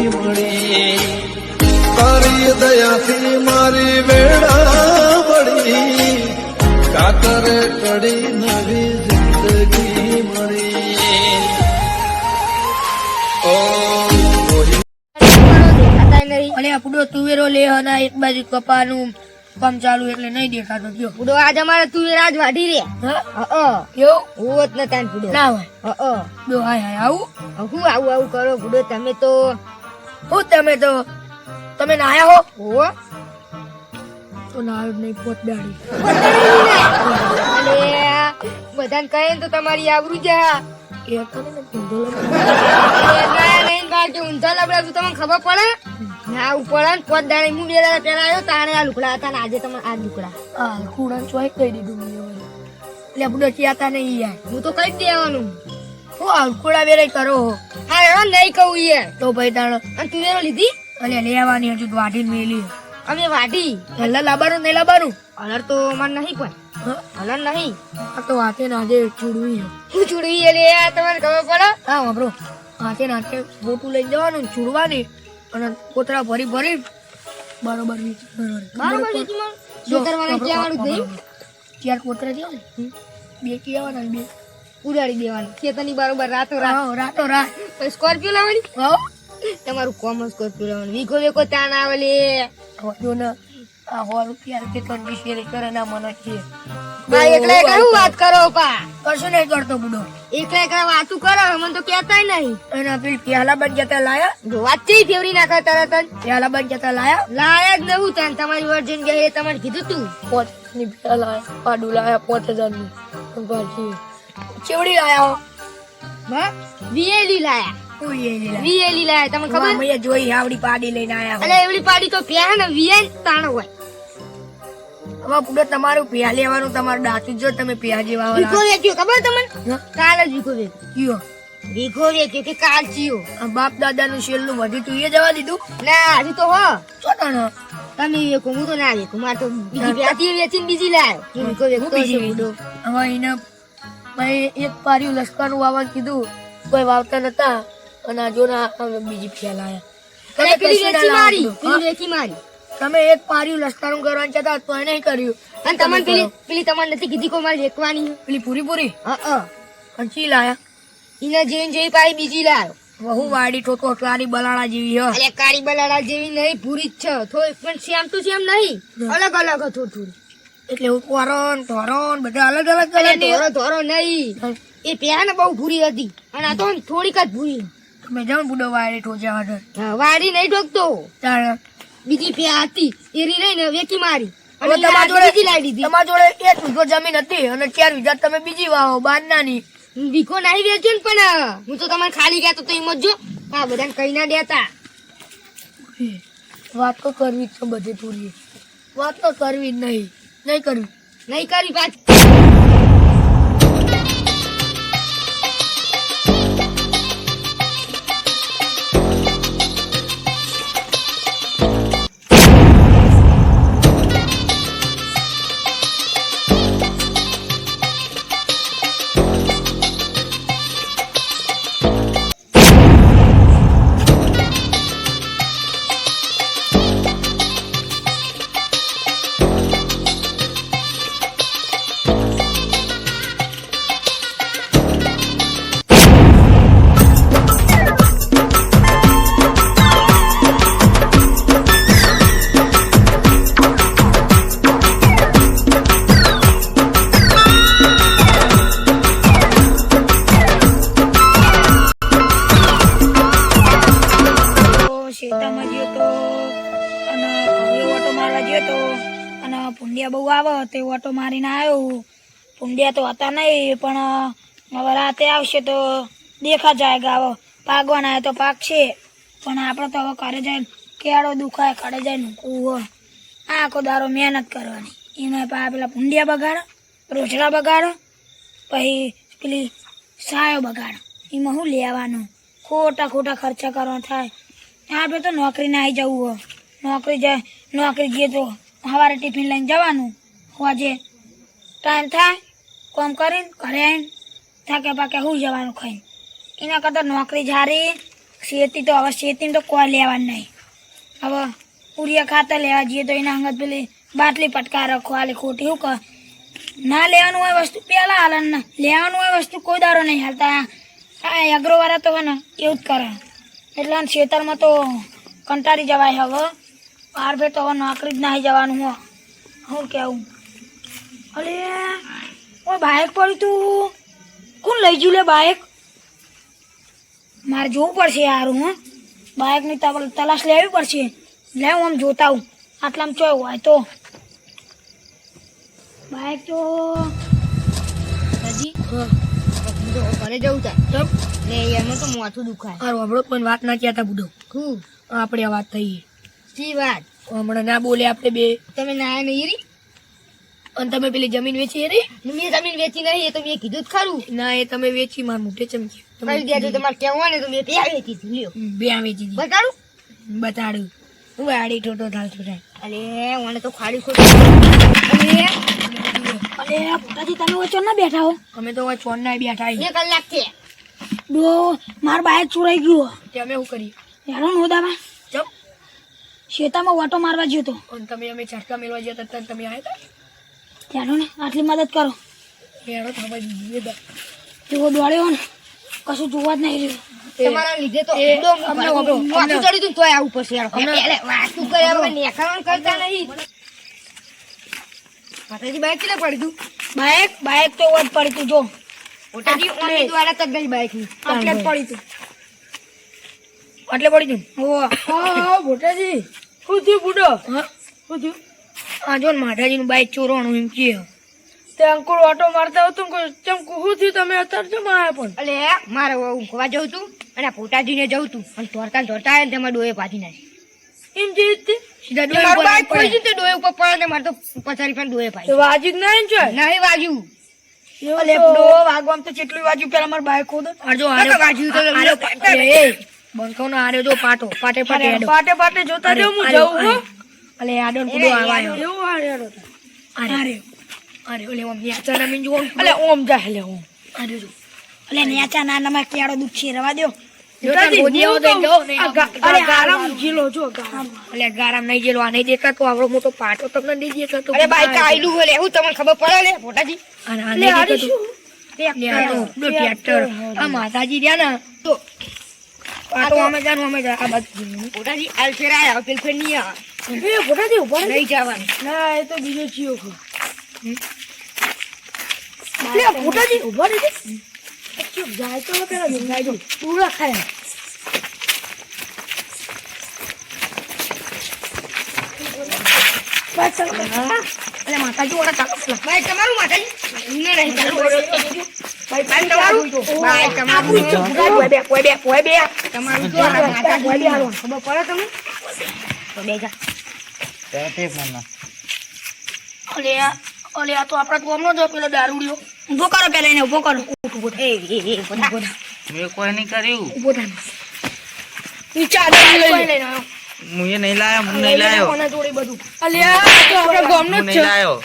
મળી તારી દયાથી મારી વેળા વળી કાતરે કડી નવી જિંદગી મળી અલે આપડો તુવેરો લે અને એક બાજુ કપાનું કામ ચાલુ એટલે નહીં દેખાતો ગયો પૂડો આજ અમારે તુવેરા જ વાઢી રે કેવું હોત ન તાન પૂડો ના હોય દો હાય હાય આવું હું આવું કરો પૂડો તમે તો હું તમે નાયા હો હો તો નાયો નહીં પોત દાડી અલે બધાને કહે ને તો તમારી આવરું જા એ તને ને ધંધો નહીં કાઢે ઊંધા લબડા તમને ખબર પડે ના ઉપર ને પોત દાડે હું બે દાડા પેલા આવ્યો તાણે આ લુકડા હતા ને આજે તમે આ લુકડા આ કુડાન ચોય કહી દીધું મેં એટલે આપડે ચિયાતા નહીં યાર હું તો કઈ દેવાનું હું આલકુડા વેરે કરો હા એવા નહીં કહું યાર તો ભાઈ તાણ અને તુવેરો લીધી અલે લેવાની હજુ વાઢીને મેલી અમે વાઢી પહેલા લાવવાનું નહીં લાવવાનું અલર તો મને નહીં પણ અલર નહીં આ તો હાથે નાજે ચૂડવી હું ચૂડવી લે તમને ખબર પડે હા વાપરો હાથે નાથે મોટું લઈ જવાનું ચૂડવાની અને કોતરા ભરી ભરી બરોબર બરાબર જો કરવાનું કહેવાનું નહીં ચાર કોતરા જેવા ને બે કહેવાના બે ઉડાડી દેવાની ખેતરની બરોબર રાતો રાતો રાત સ્કોર્પિયો લાવવાની હા તમારું કોમન સ્કોર્પિયો લાવવાનું વીઘો વેકો તાણ આવે લે જો ને આ 100 રૂપિયા કે કંડીશીર કરે ના મને છે બા એકલા કરું વાત કરો પા કશું નહીં કરતો બુડો એકલા વાતું કરો મને તો કહેતાય નહીં અને પેલી પ્યાલા બન જતા લાયા જો વાતચી ફેવરી નાખા તરત જ પ્યાલા બન જતા લાયા લાયા જ નવું તાન તમારી વર્જન ગઈ એ તમારે કીધું તું 5 ની પ્યાલા લાયા પાડું લાયા 5000 ની બાકી ચેવડી લાયા હા વીએલી લાયા વીએલી લાયા તમને ખબર મેં જોઈ આવડી પાડી લઈને આયા અલે એવડી પાડી તો પ્યા ને વીએલ તાણ હોય હવે પૂડો તમારું પ્યા લેવાનું તમારું દાંતું જો તમે પ્યા જેવા વીઘો વેચ્યો ખબર તમને કાલ જ વીઘો વેચ્યો કયો વીઘો વેચ્યો કે કાલ ચિયો આ બાપ દાદા નું શેલ નું વધ્યું તું એ જવા દીધું ના હજી તો હો ચોટણ તમે વેકો હું તો ના વેકો મારે તો બીજી પ્યાથી વેચીને બીજી લાયો વીઘો વેચતો છે બુડો હવે એને મેં એક પાર્યું લશ્કરનું વાવવાનું કીધું કોઈ વાવતા નતા અને આ જો ના બીજી પ્યા લાયા પેલી વેચી મારી પેલી વેચી મારી તમે એક પાર્યું લશ્કરનું કરવાનું ચાહતા તો એ નહીં કર્યું અને તમને પેલી તમારે નથી કીધી કો મારે વેચવાની પેલી પૂરી હા કંચી લાયા એને જેવી પાડી બીજી લાયો વહુ વાડી ઠોકો કાળી બલાડા જેવી હો અરે કાળી બલાડા જેવી નહીં પૂરી જ છે થોડી પણ સેમ તો સેમ નહીં અલગ અલગ થોડું એટલે હું ધોરણ બધા અલગ અલગ ધોરો નહીં એ પ્યા ને બહુ ભૂરી હતી અને આ તો થોડીક જ ભૂરી તમે જાઓ બુડો વાડી ઠોજ્યા વગર વાડી નહીં ઢોકતો તારે બીજી પ્યા હતી એ રહી ને વેચી મારી હવે તમારા જોડે 1 વીઘો જમીન હતી અને 4 વીઘા તમે બીજી વાવો બારનાની વીઘો નહીં વેચ્યો ને પણ હું તો તમારે ખાલી ગયા તો એમ જ જો હા બધાને કઈ ના દેતા વાત તો કરવી જ છે બધી પૂરી વાત તો કરવી જ નહીં કરવી પાછી પુંડિયા બહુ આવે તે ઓટો મારીને આવ્યો પુંડિયા તો હતા નહીં પણ હવે રાતે આવશે તો દેખા જાય ગાવો પાગવાના આવે તો પાકશે પણ આપણે તો હવે ઘરે જાય કેળો દુખાય ઘરે જાય નું આખો દારો મહેનત કરવાની એને પેલા પુંડિયા બગાડો રોટલા બગાડો પછી પેલી સાયો બગાડો એમાં શું લેવાનું ખોટા ખર્ચા કરવાના થાય આપણે તો નોકરીને આવી જવું હોય નોકરી જઈએ તો સવારે ટિફિન લઈને જવાનું હોજે ટાઈમ થાય કામ કરીને ઘરે આવીને થાકે પાકે હું જવાનું ખાઈને એના કરતાં નોકરી જારી શેતી તો હવે શેતી તો કોઈ લેવાનું નહીં. હવે ઉરિયા ખાતર લેવા જઈએ તો એના અંગત પેલી બાટલી પટકા રાખો આલે ખોટી શું કર ના લેવાનું હોય વસ્તુ પેલા હાલ લેવાનું હોય વસ્તુ કોઈ દારો નહીં હાલતા. આ એગ્રોવાળા તો હે ને એવું જ કરે એટલે ખેતરમાં તો કંટાળી જવાય. હવે બાર ફેર તો હવે નોકરી જ નાહી જવાનું હો. શું કેવું અલે ઓ બાઇક પડ્યું તું કોણ લઈ ગયું લે બાઇક? મારે જોવું પડશે યારું. હં બાઇકની તલાશ લેવી પડશે. લે હું આમ જોતા હું આટલામાં ચોય હોય તો બાઇક તો હજી ઘરે જવું થાય ને એમાં તો માથું દુખાય. મારું હમણાં પણ વાત ના કહેતા બુડો. ખૂબ આપણે આ વાત થઈ સી વાત. હમણાં ના બોલે આપણે બે. તમે નાયા નહીં રી અને તમે પેલી જમીન વેચી રે? મેં જમીન વેચી નહીં, એ તો મેં કીધું જ ખરું. ના એ તમે વેચી માર મોઢે ચમકી કરી દેજો તમારે કેવું હોય ને તો મેં ત્યાં વેચી હતી. લ્યો બે વેચી દીધી. બતાડું બતાડું હું આડી ઠોટો થાલતો થાય. અરે મને તો ખાલી ખોટું અરે પોતાથી તમે વચ્ચે ના બેઠા હો? અમે તો ચોન ના બેઠા 2 કલાક છે. ડો માર બાઇક ચોરાઈ ગયું. તે અમે શું કરીએ? યારો નોદામાં ચમ શેતામાં ઓટો મારવા ગયો તો. અને તમે અમે ઝટકા મેળવા ગયા હતા તમે આવ્યા યારો ને આટલી મદદ કરો. હતા એનો થવા દીધી જેવો દોડ્યો ને કશું જોવા જ નહીં રહ્યું. તમારા લીધે તો અમને માથું ચડી તું તોય આવું પડશે યાર. એટલે વાતું કર્યા વગર નેખાવાનું કરતા નહીં. માતાજી બાઈક કેટલે પડી તું? બાઇક તો વધ પડી તું જો ઓટાજી ઓની દ્વારા તક ગઈ બાઈક ની. આટલે જ પડી તું. આટલે પડી તું હા ભોટાજી શું થયું બુડો? હા શું થયું? આ જો ને માતાજીનું બાઇક ચોરવાનું એમ કે તે અંકુર ઓટો મારતા હતું ચમ શું થયું તમે અત્યારે ચમ આવ્યા પણ? અલે મારે ઊંઘવા જવું તું અને પોતાજીને જવું તું અને દોડતા દોડતા આયા ને તેમાં ડોએ પાછી નાખી. એમ જે રીતે સીધા ડોલ મારું પર બાઈક પડી પડે. ગયું તે ડોએ ઉપર પડે ને મારે તો 50 પણ ડોએ તો પાછી વાજી જ નહીં છે નહીં વાગ્યું. અલે ડો વાગવામ તો કેટલું વાગ્યું પેલા માર બાઇક ખોદ આ જો નતો વાગ્યું તો બંકો નો આર્યો જો પાટો પાટે પાટે હેડો. પાટે પાટે જોતા રહ્યો હું જઉં હો. અલે આડો કુડો આવાયો એવું હાર્યો અરે અરે ઓલે ઓમ નેચા ના મિંજો ઓમ અલે ઓમ જા લે ઓમ અરે જો અલે નેચા ના નમા કેડો દુખ છે રવા દો. જોતાજી, ગોદિયાઓ હું દઈ દો કહું, ને આ અરે ગારામ જીલો જો ગારામ. અલે ગારામ નહીં જેલો આ નહીં દેખાતો આવડો મોટો પાટો તમને નહીં દેખાતો. અરે બાઈક આયલું બોલે એવું તમને ખબર પડે ને પોતાજી. અને આ લે નહીં આરી દેખાતો. શું? લે આ તો ઉડો ટ્રેક્ટર. આ માતાજી રહ્યા ને તો પાટો અમે જાનું અમે જા આ બાજુ પોતાજી આલ ફેરાય પેલ ફેર નહીં આવે. એ ભોટાજી ઉભા રહો. નહીં જવાનું. ના એ તો બીજો ચિયો ખો. લે ભોટાજી ઉભા રહી ચૂપ જાય તો પેલા જાય જો પૂરા ખાય. બસ ચાલો. અલે માતાજી ઓલા ચાલો પેલા. બાઈક તમારું માતાજી નહીં ચાલુ. ભાઈ બાઈક તમારું બાઈક તમારું કોઈ બે તમારું જો આ માતાજી ખબર પડે તમે તો બે જા. અલે આ તો આપણા ગામનો જ પેલો દારૂડિયો. ઉભો કરો પેલા એને ઉભો કરો. એ પોતા મેં કોઈ નહીં કર્યું. ઉભો થાય નીચે આડે લઈ લે. હું એ નહીં લાયો હું નહીં લાયો કોને જોડી બધું અલ્યા આ તો આપણા ગામનો હું જ નહીં છે. લાયો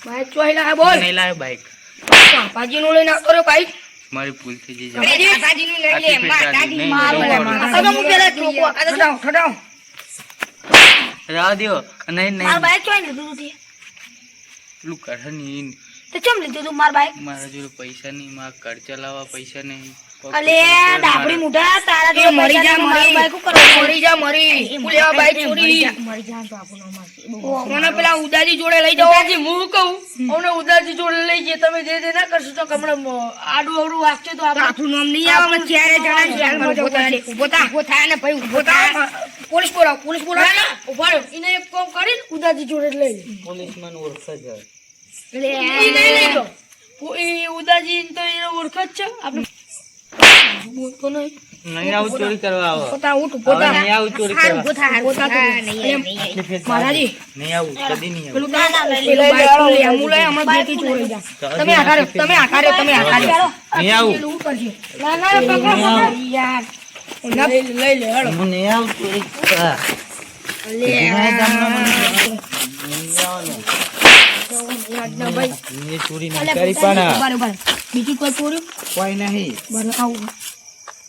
ભાઈ ચોઈ લા હું બોલ નહીં લાયો બાઈક. પાપાજી નું લઈને આવતો રે ભાઈ. મારી ભૂલ થઈ ગઈ. માતાજીનું લઈ લે માતાજી નહીં, મારું નહીં, લે નહીં. માતાજી હું પેલા ચોકો ઠડાવ ઠડાવ રાહ દ્યો. નહીં માર નહીં બાઈક ચોઈ લીધું તું તે પેલું કરે નહીં. તે ચમ લીધું તું માર બાઈક? મારા જોડે પૈસા નહીં, મારા ઘર ચલાવવા પૈસા નહીં. અલે ડાબડી મુઢા તારા જોડે મરી જા, પૈસા મરી. મારું બાઈક ઉપર મરી જા મરી પુલિયા બાઈક ચોરી મરી જાય તો આપણો મારશે. મને પેલા ઉદાજી જોડે લઈ જાઓ. ઉદાજી હું કહું અમને ઉદાજી જોડે લઈ જઈએ તમે જે ના કરશો તો હમણાં આડું અવડું વાગશે તો તો આપણે આપણું નામ નહીં આવે અમે ચારે જણા જેલમાં જવું પડશે. ઊભો થાય ને ભાઈ ઊભો થાય. પોલીસ બોલાવો પોલીસ બોલાવો. ઉભા રહ્યો એને એક કામ કરીને ઉદાજી જોડે જ લઈ લે. પોલીસમાં ઓળખે છે. લે ઈ નહીં લઈ લો એ ઉદાજી તો એને ઓળખ જ છે આપણે બોલતો નહીં. નહીં આવું ચોરી કરવા આવો. પોતા ઉઠ હવે પોતા નહીં આવું ચોરી હારું કરવા. ઊભો થાય, હારું ઊભો થાય. નહીં, નહીં. એટલી ફેર મારાજી નહીં આવું કદી નહીં આવું. પેલું ના ના પેલું બાઈક તું લે હું લઈ હમણાં ભેટી ચોરી જા. તમે આખા રહ્યો તમે આખા રહ્યો તમે આખા રહ્યો. નહીં આવું. પેલું કરજે. ના ના પકડો યાર લઈ લે હેડો હું નહીં આવું ચોરી કરવા. જૂના ગામમાં મને નહીં આવવાનું. મેં ચોરી નહીં કરી પણ ઉભા ઉભા બીજું કોઈ ચોર્યું કોઈ નહીં. બરાબર આવું. નહીં આવું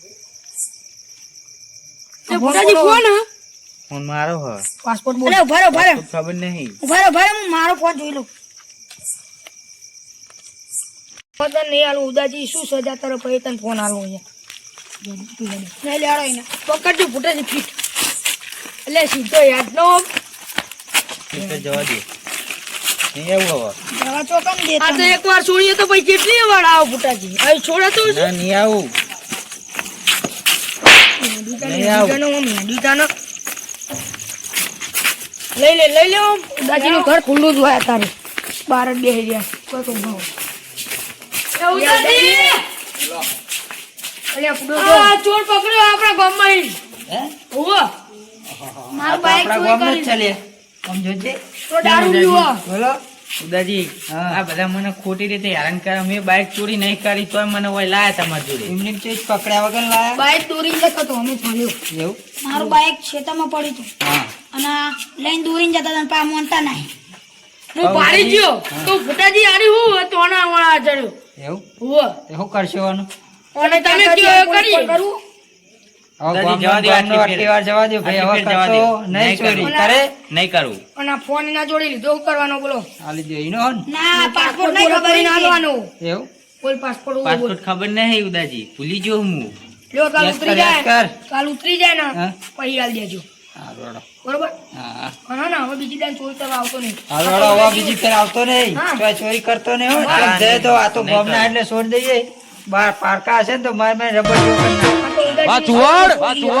ચોરી કરવા. અલે, ઉભા રહો. નહીં આવું. ઉભા રહો. નહીં આવું. ઉભા રહો. ફોટાજી ફોન હા ફોન મારો હ પાસપોર્ટ બોલ અરે ઉભા રહો, ઉભા રહો. ખબર નહીં ઉભા રહો, ઉભા રહો, હું મારો ફોન જોઈ લઉં. પતા નહીં આલું ઉદાજી શું સજા તારો પછી તને ફોન આલું અહીંયા નહીં લેવાડો એને. પકડજો ફૂટાજી ફીટ એટલે સીધો યાદ નો એ તો જવા દે નહીં આવું હવે દવા ચોકમ દેતા આ તો એકવાર છોડીએ તો પછી કેટલી વાર આવો ફૂટાજી હવે છોડાતો છે ના નહીં આવું નહીં આવું દુકાનો લઈ લે ઉદાજી નું ઘર ખુલ્લું જ હોય તારે બાર જ બેસી ગયા કોઈ તો ભાવ ઉદાજી અલ્યા ફૂટો આ ચોર પકડ્યો આપણા ગામમાં ઈ. હે હોવે. મારું બાઈક આપણા ચોરી ગામનો જ કરી. ચાલે આમ જોજે તો દારૂ પીવો. બોલો ઉદાજી આ બધા મને ખોટી રીતે હેરાન કરે મેં બાઇક ચોરી નહીં કરી તોય મને ઓય લાયા તમારી જોડે એમને ચીજ પકડ્યા વગર લાયા બાઈક દોરી જતો તો અમે ચાલ્યો એવું મારું બાઈક ખેતરમાં પડ્યું હતું હા અને લઈને દોરીને જતા હતા ને પા મોનતા નહીં. હું પાડી ગયો તો ફોટાજી આરી હું તોના વાળા ચડ્યો એવું હોવે. તો શું કરશો આનું અને તમે કયો એ કરીએ કરવું હવે ગામનો આટલી વાર જવા દો ભાઈ હવે કરશો નહીં ચોરી કરે નહીં કરવું અને આ ફોન એના જોડે લીધો શું કરવાનો બોલો આલી દો એનો હન ના પાસપોર્ટ નહીં ખબર કરીને નહીં. આલવાનો એવું બોલ પાસપોર્ટ બોલ પાસપોર્ટ ખબર નહીં ઉદાજી ભૂલી ગયો હું લ્યો કાલ યસ ઉતરી કર, યસ જાય કર. કાલ ઉતરી જાય ને હા. પછી આલ દેજો હા રોડો બરોબર હા અને ના હવે બીજી દાન ચોરી કરવા આવતો નહીં હા રોડો હવે બીજી ફેર આવતો નહીં હા. તો ચોરી કરતો નહીં હો હા, આમ જાય તો આ તો ગામના એટલે છોડી દઈએ બાર પારકા હશે ને તો મારે રબર જેવું કરી નાખે. આ તો ઉદાસી-